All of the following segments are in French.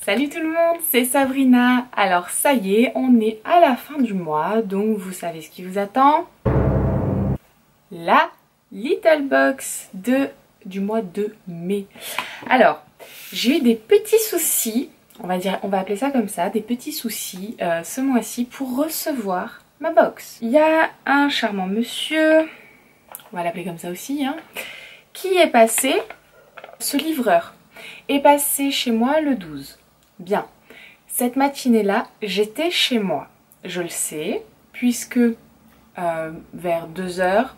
Salut tout le monde, c'est Sabrina. Alors ça y est, on est à la fin du mois, donc vous savez ce qui vous attend. La Little Box du mois de mai. Alors, j'ai eu des petits soucis, on va appeler ça comme ça, des petits soucis ce mois-ci pour recevoir ma box. Il y a un charmant monsieur, on va l'appeler comme ça aussi, hein, qui est passé, ce livreur est passé chez moi le 12. Bien, cette matinée-là, j'étais chez moi. Je le sais, puisque vers 2 h,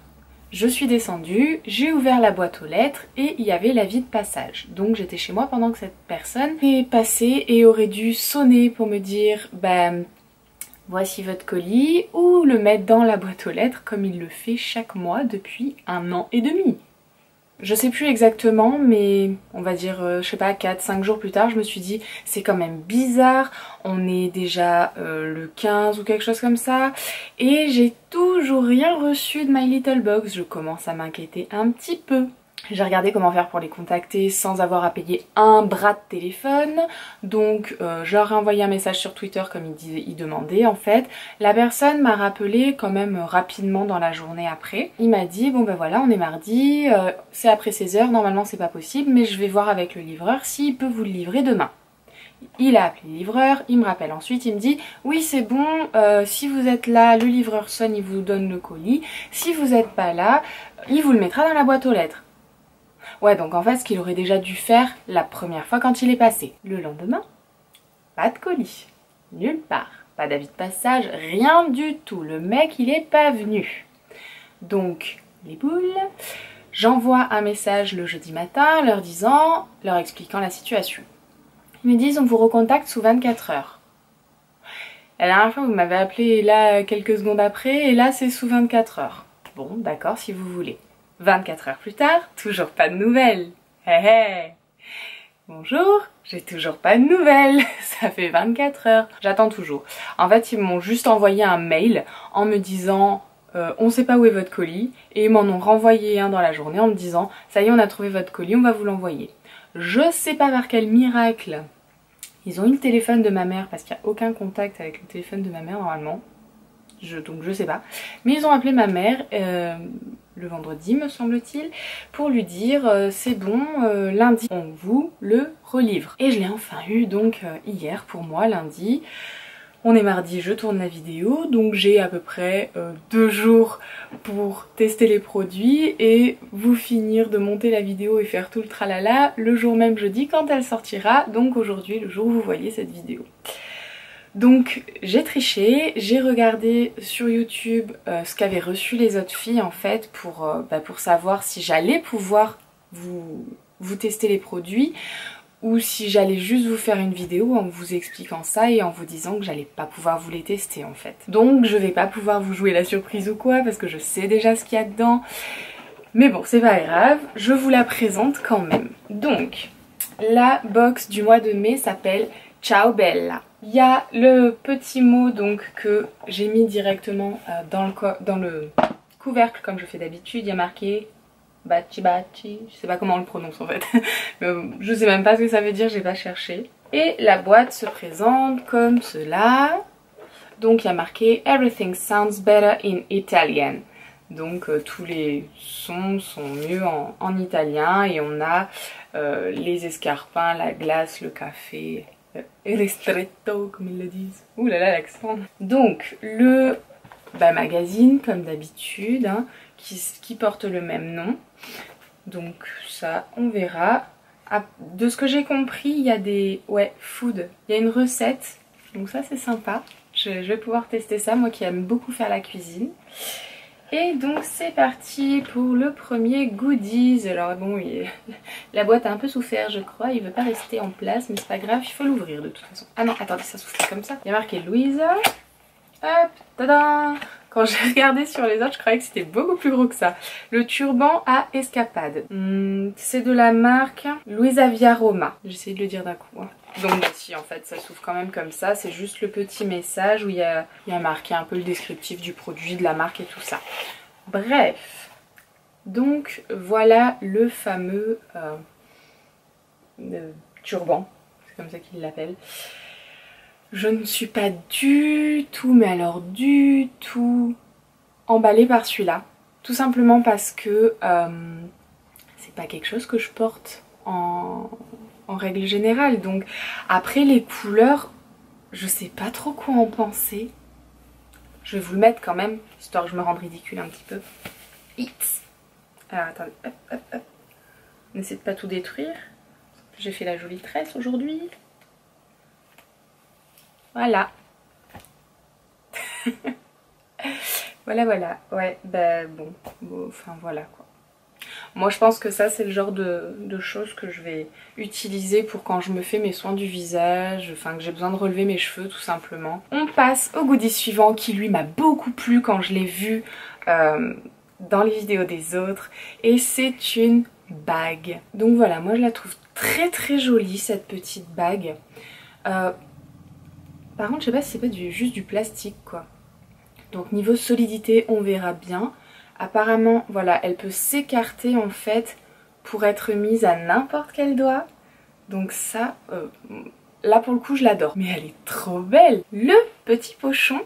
je suis descendue, j'ai ouvert la boîte aux lettres et il y avait l'avis de passage. Donc j'étais chez moi pendant que cette personne est passée et aurait dû sonner pour me dire voici votre colis, ou le mettre dans la boîte aux lettres comme il le fait chaque mois depuis 1 an et demi. Je sais plus exactement, mais on va dire, je sais pas, 4-5 jours plus tard, je me suis dit, c'est quand même bizarre, on est déjà le 15 ou quelque chose comme ça, et j'ai toujours rien reçu de My Little Box. Je commence à m'inquiéter un petit peu. J'ai regardé comment faire pour les contacter sans avoir à payer un bras de téléphone. Donc je leur ai envoyé un message sur Twitter comme il demandait en fait. La personne m'a rappelé quand même rapidement dans la journée après. Il m'a dit bon ben voilà, on est mardi, c'est après 16 h, normalement c'est pas possible, mais je vais voir avec le livreur s'il peut vous le livrer demain. Il a appelé le livreur, il me rappelle ensuite, il me dit oui c'est bon, si vous êtes là, le livreur sonne, il vous donne le colis. Si vous n'êtes pas là, il vous le mettra dans la boîte aux lettres. Ouais, donc en fait, ce qu'il aurait déjà dû faire la première fois quand il est passé. Le lendemain, pas de colis, nulle part, pas d'avis de passage, rien du tout. Le mec, il est pas venu. Donc, les boules, j'envoie un message le jeudi matin leur expliquant la situation. Ils me disent, on vous recontacte sous 24 heures. La dernière fois, vous m'avez appelé là quelques secondes après, et là, c'est sous 24 heures. Bon, d'accord, si vous voulez. 24 heures plus tard, toujours pas de nouvelles. Hé hé. Bonjour, j'ai toujours pas de nouvelles. Ça fait 24 heures. J'attends toujours. En fait, ils m'ont juste envoyé un mail en me disant on sait pas où est votre colis, et ils m'en ont renvoyé un dans la journée en me disant ça y est, on a trouvé votre colis, on va vous l'envoyer. Je sais pas par quel miracle ils ont eu le téléphone de ma mère, parce qu'il n'y a aucun contact avec le téléphone de ma mère normalement. Donc je sais pas. Mais ils ont appelé ma mère le vendredi me semble-t-il pour lui dire c'est bon, lundi on vous le relivre. Et je l'ai enfin eu donc hier pour moi, lundi. On est mardi, je tourne la vidéo, donc j'ai à peu près 2 jours pour tester les produits et vous finir de monter la vidéo et faire tout le tralala le jour même jeudi quand elle sortira, donc aujourd'hui le jour où vous voyez cette vidéo. Donc j'ai triché, j'ai regardé sur YouTube ce qu'avaient reçu les autres filles en fait pour savoir si j'allais pouvoir vous tester les produits ou si j'allais juste vous faire une vidéo en vous expliquant ça et en vous disant que j'allais pas pouvoir vous les tester en fait. Donc je vais pas pouvoir vous jouer la surprise ou quoi parce que je sais déjà ce qu'il y a dedans. Mais bon, c'est pas grave, je vous la présente quand même. Donc la box du mois de mai s'appelle Ciao Bella. Il y a le petit mot donc que j'ai mis directement dans le couvercle comme je fais d'habitude. Il y a marqué Baci Baci, je sais pas comment on le prononce en fait. Je sais même pas ce que ça veut dire, j'ai pas cherché. Et la boîte se présente comme cela. Donc il y a marqué Everything sounds better in Italian. Donc tous les sons sont mieux en italien et on a les escarpins, la glace, le café, ristretto comme ils le disent. Ouh là là l'accent. Donc le magazine comme d'habitude hein, qui porte le même nom. Donc ça on verra. Ah, de ce que j'ai compris il y a des food, il y a une recette. Donc ça c'est sympa. Je vais pouvoir tester ça moi qui aime beaucoup faire la cuisine. Et donc c'est parti pour le premier goodies. Alors bon, la boîte a un peu souffert je crois, il veut pas rester en place mais c'est pas grave, il faut l'ouvrir de toute façon. Ah non, attendez, ça souffle comme ça. Il y a marqué Louisa. Hop, tada! Quand j'ai regardé sur les autres, je croyais que c'était beaucoup plus gros que ça. Le turban à escapade. C'est de la marque Luisa Via Roma. J'essaie de le dire d'un coup. Hein. Donc si en fait ça s'ouvre quand même comme ça, c'est juste le petit message où il y a marqué un peu le descriptif du produit, de la marque et tout ça. Bref, donc voilà le fameux turban. comme ça qu'ils l'appellent. Je ne suis pas du tout, mais alors du tout emballée par celui-là. Tout simplement parce que c'est pas quelque chose que je porte en règle générale. Donc après les couleurs, je sais pas trop quoi en penser. Je vais vous le mettre quand même, histoire que je me rende ridicule un petit peu. It's. Alors attendez, hop, hop, hop. N'essayez de pas tout détruire. J'ai fait la jolie tresse aujourd'hui. Voilà. Voilà. Ouais, bah bon, enfin voilà quoi. Moi je pense que ça c'est le genre de choses que je vais utiliser pour quand je me fais mes soins du visage, enfin que j'ai besoin de relever mes cheveux tout simplement. On passe au goodie suivant qui lui m'a beaucoup plu quand je l'ai vu dans les vidéos des autres, et c'est une bague. Donc voilà, moi je la trouve très jolie cette petite bague. Par contre je sais pas si c'est pas juste du plastique quoi. Donc niveau solidité on verra bien. Apparemment voilà, elle peut s'écarter en fait pour être mise à n'importe quel doigt. Donc ça, là pour le coup je l'adore. Mais elle est trop belle. Le petit pochon.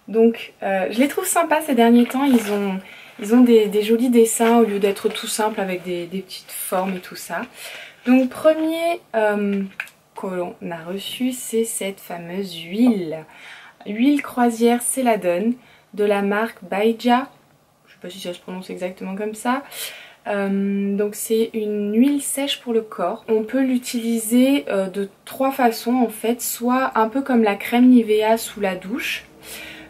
Donc je les trouve sympas ces derniers temps. Ils ont des jolis dessins au lieu d'être tout simple avec des petites formes et tout ça. Donc premier qu'on a reçu, c'est cette fameuse huile. Huile croisière Celadon de la marque Baija. Je sais pas si ça se prononce exactement comme ça. Donc c'est une huile sèche pour le corps. On peut l'utiliser de 3 façons en fait. Soit un peu comme la crème Nivea sous la douche.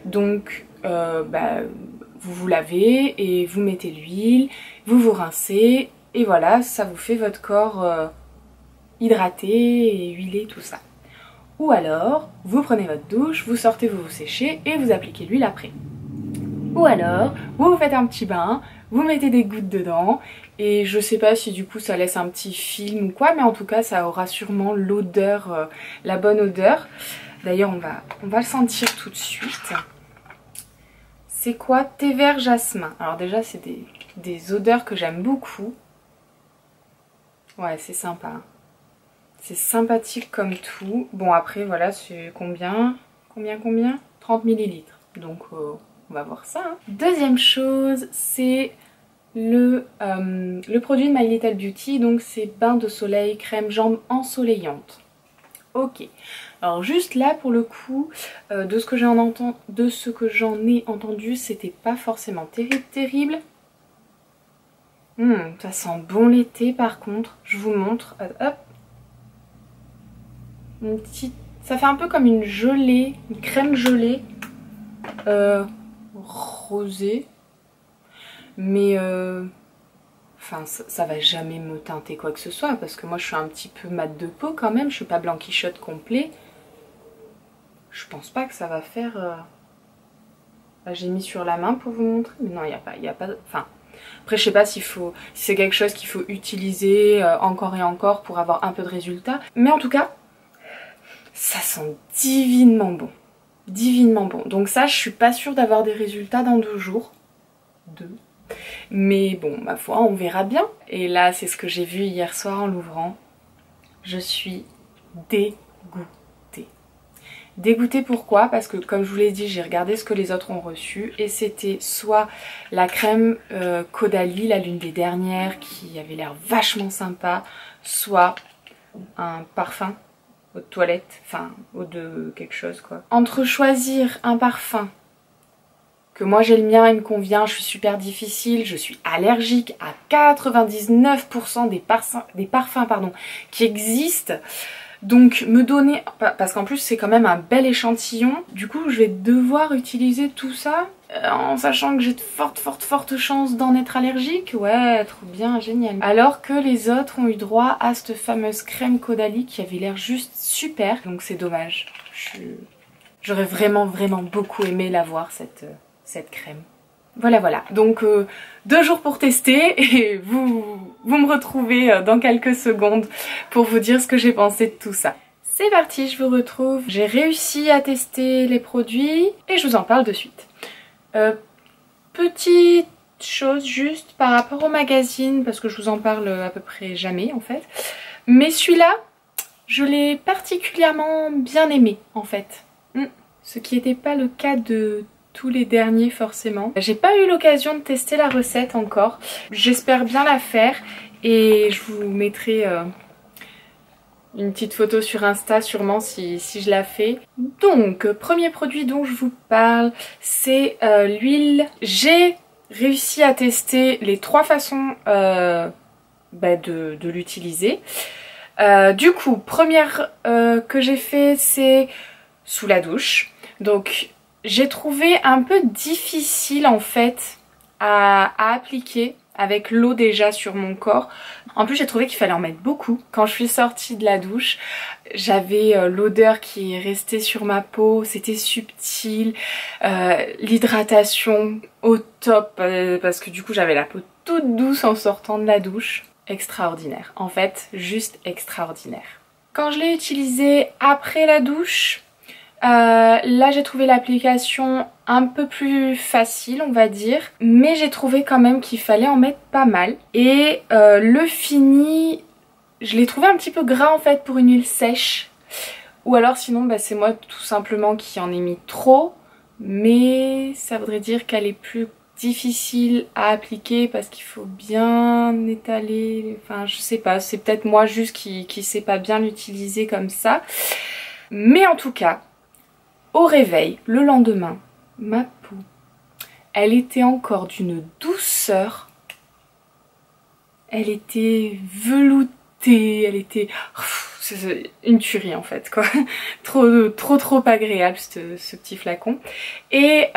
Donc vous vous lavez et vous mettez l'huile, vous vous rincez et voilà, ça vous fait votre corps hydraté et huilé, tout ça. Ou alors, vous prenez votre douche, vous sortez, vous vous séchez et vous appliquez l'huile après. Ou alors, vous faites un petit bain, vous mettez des gouttes dedans et je sais pas si du coup ça laisse un petit film ou quoi, mais en tout cas ça aura sûrement l'odeur, la bonne odeur. D'ailleurs on va le sentir tout de suite. C'est quoi? Thé vert jasmin. Alors déjà c'est des odeurs que j'aime beaucoup. Ouais, c'est sympa. C'est sympathique comme tout. Bon après voilà, c'est combien 30 ml. Donc on va voir ça. Hein. Deuxième chose, c'est le produit de My Little Beauty. Donc c'est bain de soleil, crème jambes ensoleillante. Ok. Alors juste là pour le coup, de ce que j'en ai entendu, c'était pas forcément terrible. Ça sent bon l'été par contre. Je vous montre. Hop. Une petite... Ça fait un peu comme une gelée, une crème gelée rosée. Mais enfin ça va jamais me teinter quoi que ce soit parce que moi je suis un petit peu mat de peau quand même. Je suis pas blanquichotte complet. Je pense pas que ça va faire... Là, j'ai mis sur la main pour vous montrer. Mais non, il n'y a pas... Enfin, après, je sais pas si c'est quelque chose qu'il faut utiliser encore et encore pour avoir un peu de résultat. Mais en tout cas, ça sent divinement bon. Divinement bon. Donc ça, je suis pas sûre d'avoir des résultats dans 2 jours. Mais bon, ma foi, on verra bien. Et là, c'est ce que j'ai vu hier soir en l'ouvrant. Je suis dégoûtée. Dégoûtée pourquoi? Parce que comme je vous l'ai dit, j'ai regardé ce que les autres ont reçu et c'était soit la crème Caudalie, la l'une des dernières qui avait l'air vachement sympa, soit un parfum eau de toilette, enfin eau de quelque chose quoi. Entre choisir un parfum, que moi j'ai le mien, il me convient, je suis super difficile, je suis allergique à 99% des parfums qui existent. Donc me donner, parce qu'en plus c'est quand même un bel échantillon, du coup je vais devoir utiliser tout ça en sachant que j'ai de fortes chances d'en être allergique. Ouais, trop bien, génial. Alors que les autres ont eu droit à cette fameuse crème Caudalie qui avait l'air juste super. Donc c'est dommage, j'aurais vraiment beaucoup aimé l'avoir cette crème. Voilà, donc 2 jours pour tester et vous me retrouvez dans quelques secondes pour vous dire ce que j'ai pensé de tout ça. C'est parti, je vous retrouve. J'ai réussi à tester les produits et je vous en parle de suite. Petite chose juste par rapport au magazine, parce que je vous en parle à peu près jamais en fait. Mais celui-là, je l'ai particulièrement bien aimé en fait. Ce qui n'était pas le cas de tous les derniers forcément. J'ai pas eu l'occasion de tester la recette encore. J'espère bien la faire et je vous mettrai une petite photo sur Insta sûrement si je la fais. Donc, premier produit dont je vous parle, c'est l'huile. J'ai réussi à tester les 3 façons de l'utiliser. Du coup, première que j'ai fait, c'est sous la douche. Donc j'ai trouvé un peu difficile en fait à appliquer avec l'eau déjà sur mon corps. En plus j'ai trouvé qu'il fallait en mettre beaucoup. Quand je suis sortie de la douche, j'avais l'odeur qui est restée sur ma peau, c'était subtil, l'hydratation au top parce que du coup j'avais la peau toute douce en sortant de la douche. Extraordinaire, en fait juste extraordinaire. Quand je l'ai utilisé après la douche, là j'ai trouvé l'application un peu plus facile on va dire, mais j'ai trouvé quand même qu'il fallait en mettre pas mal. Et le fini, je l'ai trouvé un petit peu gras en fait pour une huile sèche. Ou alors sinon c'est moi tout simplement qui en ai mis trop, mais ça voudrait dire qu'elle est plus difficile à appliquer parce qu'il faut bien étaler, enfin je sais pas, c'est peut-être moi juste qui sais pas bien l'utiliser comme ça. Mais en tout cas, au réveil, le lendemain, ma peau, elle était encore d'une douceur. Elle était veloutée, elle était... C'est une tuerie en fait quoi. trop agréable ce petit flacon. Et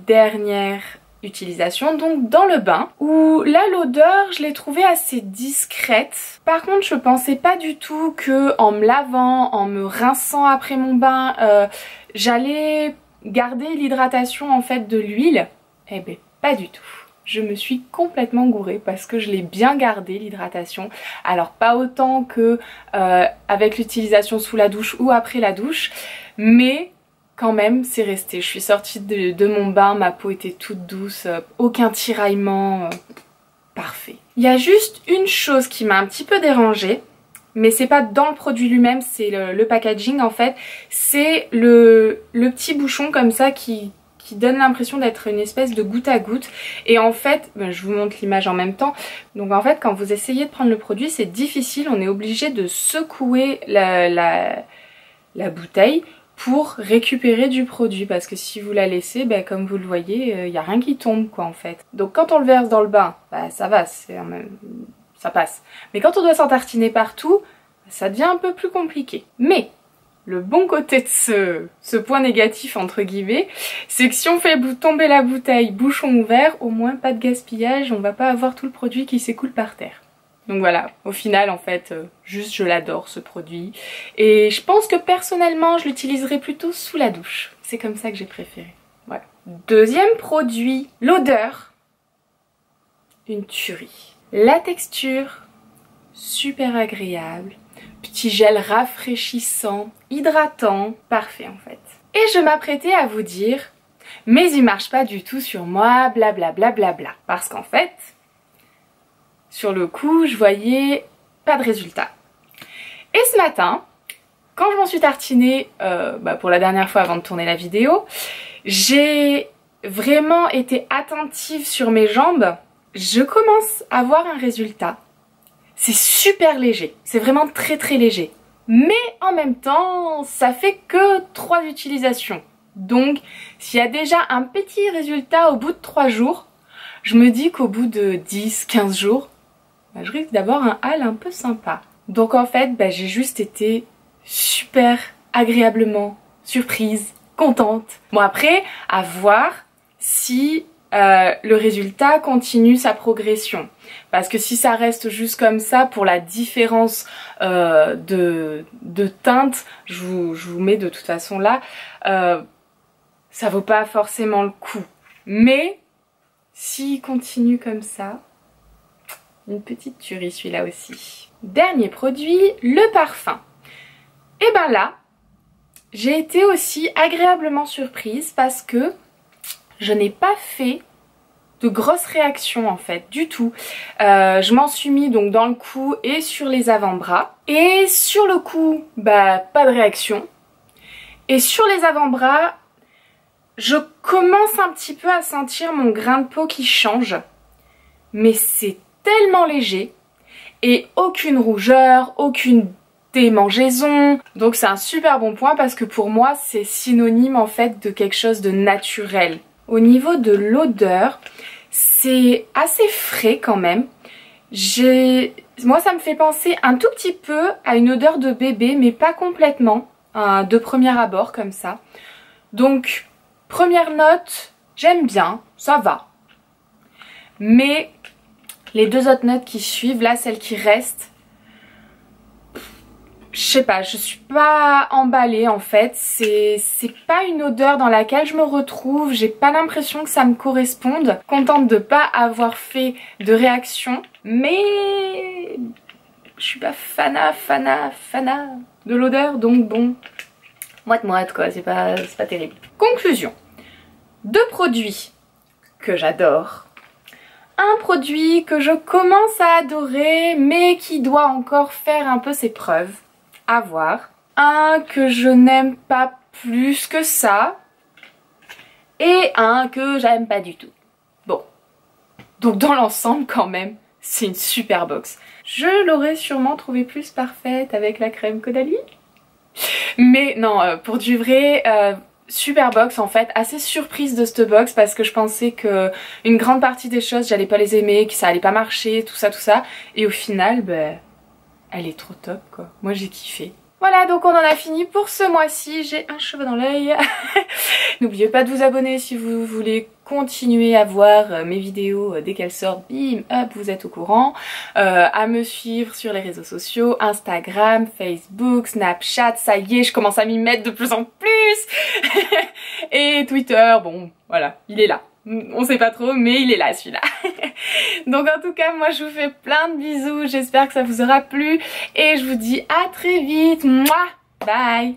dernière utilisation donc dans le bain, où là l'odeur je l'ai trouvée assez discrète. Par contre je pensais pas du tout que en me lavant, en me rinçant après mon bain, j'allais garder l'hydratation en fait de l'huile. Eh ben pas du tout. Je me suis complètement gourée parce que je l'ai bien gardé l'hydratation. Alors pas autant que avec l'utilisation sous la douche ou après la douche, mais quand même c'est resté. Je suis sortie de mon bain, ma peau était toute douce, aucun tiraillement, parfait. Il y a juste une chose qui m'a un petit peu dérangée, mais c'est pas dans le produit lui-même, c'est le packaging en fait. C'est le petit bouchon comme ça qui donne l'impression d'être une espèce de goutte à goutte. Et en fait, je vous montre l'image en même temps. Donc en fait, quand vous essayez de prendre le produit, c'est difficile. On est obligé de secouer la bouteille pour récupérer du produit. Parce que si vous la laissez, comme vous le voyez, il n'y a rien qui tombe quoi en fait. Donc quand on le verse dans le bain, ça va, ça passe. Mais quand on doit s'en tartiner partout, ça devient un peu plus compliqué. Mais le bon côté de ce point négatif entre guillemets, c'est que si on fait tomber la bouteille bouchon ouvert, au moins pas de gaspillage, on va pas avoir tout le produit qui s'écoule par terre. Donc voilà, au final en fait, juste je l'adore ce produit. Et je pense que personnellement je l'utiliserai plutôt sous la douche. C'est comme ça que j'ai préféré. Voilà. Deuxième produit, l'odeur, une tuerie. La texture, super agréable. Petit gel rafraîchissant, hydratant, parfait en fait. Et je m'apprêtais à vous dire, mais il marche pas du tout sur moi, blablabla. Parce qu'en fait, sur le coup, je voyais pas de résultat. Et ce matin, quand je m'en suis tartinée pour la dernière fois avant de tourner la vidéo, j'ai vraiment été attentive sur mes jambes. Je commence à voir un résultat. C'est super léger, c'est vraiment très léger. Mais en même temps, ça fait que 3 utilisations. Donc, s'il y a déjà un petit résultat au bout de 3 jours, je me dis qu'au bout de 10-15 jours, je risque d'avoir un haul un peu sympa. Donc en fait, j'ai juste été super agréablement surprise, contente. Bon après, à voir si le résultat continue sa progression. Parce que si ça reste juste comme ça, pour la différence de teinte, je vous mets de toute façon là, ça vaut pas forcément le coup. Mais s'il continue comme ça, une petite tuerie celui-là aussi. Dernier produit, le parfum. Et là, j'ai été aussi agréablement surprise parce que je n'ai pas fait de grosses réactions en fait, du tout. Je m'en suis mis donc dans le cou et sur les avant-bras. Et sur le cou, bah pas de réaction. Et sur les avant-bras, je commence un petit peu à sentir mon grain de peau qui change. Mais c'est tellement léger. Et aucune rougeur, aucune démangeaison. Donc c'est un super bon point parce que pour moi c'est synonyme en fait de quelque chose de naturel. Au niveau de l'odeur, c'est assez frais quand même. Moi ça me fait penser un tout petit peu à une odeur de bébé mais pas complètement, de premier abord comme ça. Donc première note, j'aime bien, ça va. Mais les deux autres notes qui suivent, là celles qui restent, je sais pas, je suis pas emballée en fait. C'est pas une odeur dans laquelle je me retrouve, j'ai pas l'impression que ça me corresponde. Contente de pas avoir fait de réaction, mais je suis pas fana de l'odeur, donc bon, moite quoi, c'est pas terrible. Conclusion, deux produits que j'adore. Un produit que je commence à adorer mais qui doit encore faire un peu ses preuves, à voir. Un que je n'aime pas plus que ça et un que j'aime pas du tout. Bon, donc dans l'ensemble quand même, c'est une super box. Je l'aurais sûrement trouvée plus parfaite avec la crème Caudalie. Mais non, pour du vrai... super box en fait, assez surprise de cette box parce que je pensais que une grande partie des choses j'allais pas les aimer, que ça allait pas marcher, tout ça et au final bah, elle est trop top quoi, moi j'ai kiffé. Voilà, donc on en a fini pour ce mois-ci, j'ai un cheveu dans l'œil. N'oubliez pas de vous abonner si vous voulez continuer à voir mes vidéos dès qu'elles sortent, bim, hop, vous êtes au courant. À me suivre sur les réseaux sociaux, Instagram, Facebook, Snapchat, ça y est, je commence à m'y mettre de plus en plus. Et Twitter, bon, voilà, il est là. On sait pas trop, mais il est là celui-là. Donc en tout cas, moi je vous fais plein de bisous, j'espère que ça vous aura plu. Et je vous dis à très vite. Mouah, bye.